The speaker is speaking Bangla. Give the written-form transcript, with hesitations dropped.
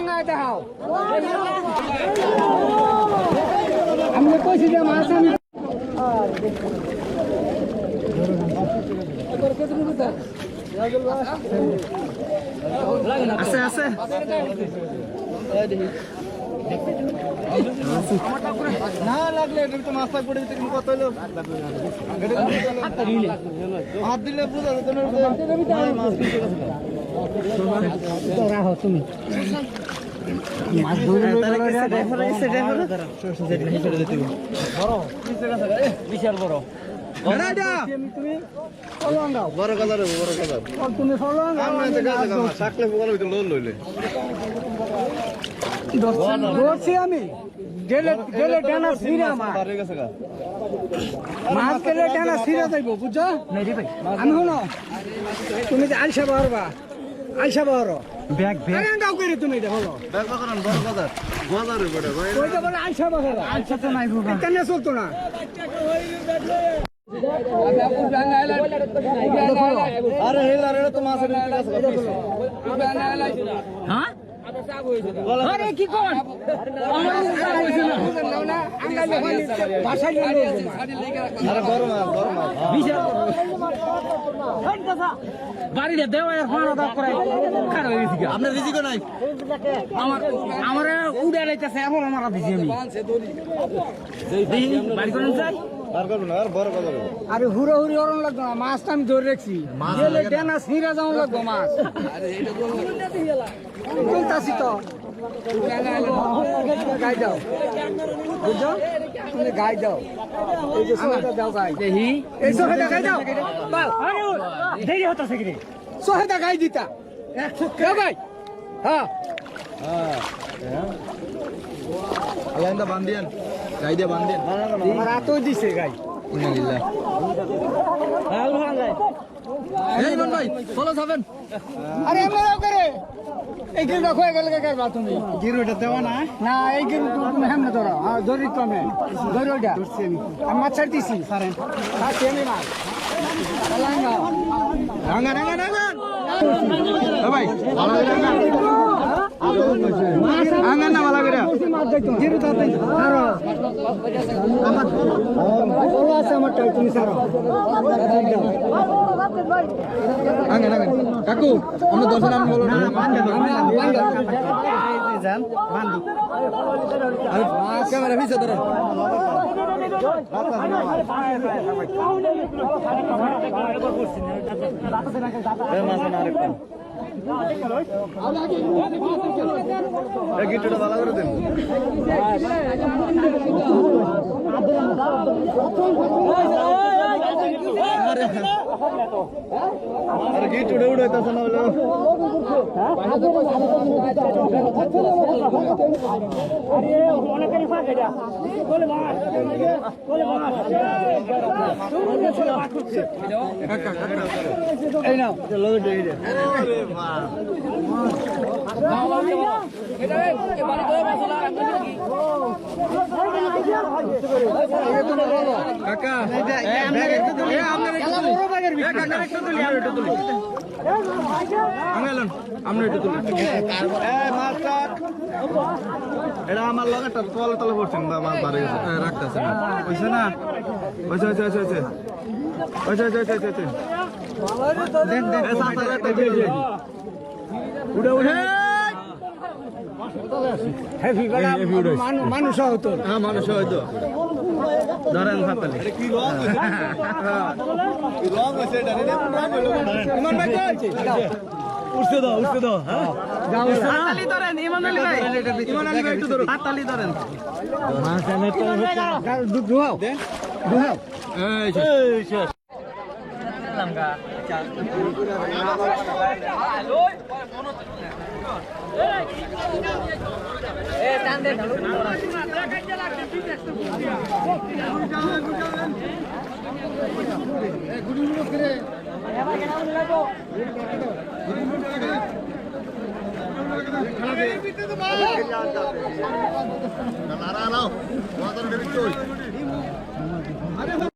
ডাঙ্গায় দেখাও আমি কইছি যে মাছ আমি আছে আছে না লাগলে এটা তো মাছ পড়ে যেতে কিন্তু কত হলো হাত দিলে বুঝা যেত না মাছ পিছে গেছে তো রাখো তুমি মাছ ধরে বিশাল বড় তুমি বড় কাজার তুমি থাকলে লইলে ধরছি আমি গেলে গেলে ডানা ছিঁড়া মাছ গেলে ডানা ছিঁড়া যাইব বুঝছো আমি শোনো তুমি যে আলসা বাহরবা আলসা বাহর ব্যাগ ব্যাগ দাও করে তুমি এটা হলো ব্যাগ বাকরান বড় কাজার বাজারে বড় ভাই ওইটা বলে আলসা বাহর আলসা তো নাই বাবা কেন চলতো না আরে হেলার এটা তো মাছের হ্যাঁ আরে কি কোন বাড়িতে দেওয়া আপনার রিজিক নাই আমার উড়ে লাইতেছে এখন আমার দিছি আমি বাড়ি করেন চাই আরে হুড়ো হুড়ি অরণ লাগতো না মাছটা আমি ধরে রাখছি ডেনা ছিঁড়া যাওয়া লাগতো মাছ চলতাছি তো গাই দাও বুঝছো তুমি গাই দাও এই যে সোহেটা দাও গাই এই সোহেটা গাই দাও দেরি হতাছে কি সোহেটা গাই দিতা কেউ গাই হ্যাঁ আলাইন্দা বান্ধিয়েন গাই দিয়ে বান্ধিয়েন আমার রাতও দিছে গাই আরে আমরা করে এই গিরুটা খয়ে গেলে কারবা তুমি গিরুটা দেওয়া না না এই গিরু তুমি হেমনে ধরো ধরি তো আমি ধরি ওইটা আমি মাছ ছাড় দিছি সারেন আমি মাছ রাঙা রাঙা রাঙা ভাই আঙ্গান না ভালো করে গিরু তাতে সারো আমার বড় আছে আমার টাই তুমি সারো আঙ্গান আঙ্গান কাকু আমরা দর্শন আমি বলো না যান বান্দি আরে ক্যামেরা পিছে ধরো গিটটা ভালো করে দেন আরে গিট উড়ে উড়ে হইতাছে না বলো আরে অনেকই ফাঁকা এটা বলে মার বলে মার কাকা কাকা এই নাও চলো দে দে আরে বাহ এটা এ বাড়ি ধরে বসলা কাকা আমরা একটু তুলি কাকা একটু তুলি আমরা একটু তুলি আঙ্গালন আমরা একটু তুলি মাছটা এটা আমার লগাটা তলে তলে পড়ছেন বা মাছ বাড়ি গেছে রাখতেছে না কইছে না কইছে কইছে কইছে কইছে কইছে কইছে দেন দেন উড়ে উড়ে হেভি বড় মানুষ হতো হ্যাঁ মানুষ হতো ধরেন হাতালে কি রং কি রং আছে এটা ইমান ভাই কই উঠতে দাও হ্যাঁ যাও হাতালি ধরেন ইমান আলী ভাই একটু ধরো হাতালি ধরেন মাছ এনে তো দুহাও দুহাও এই শেষ লামগা আচ্ছা এ টান দে গুড়ি গুড়ি করে এবার কেন লাগো গুড়ি গুড়ি করে খানা দে না না না বাজারে বিক্রি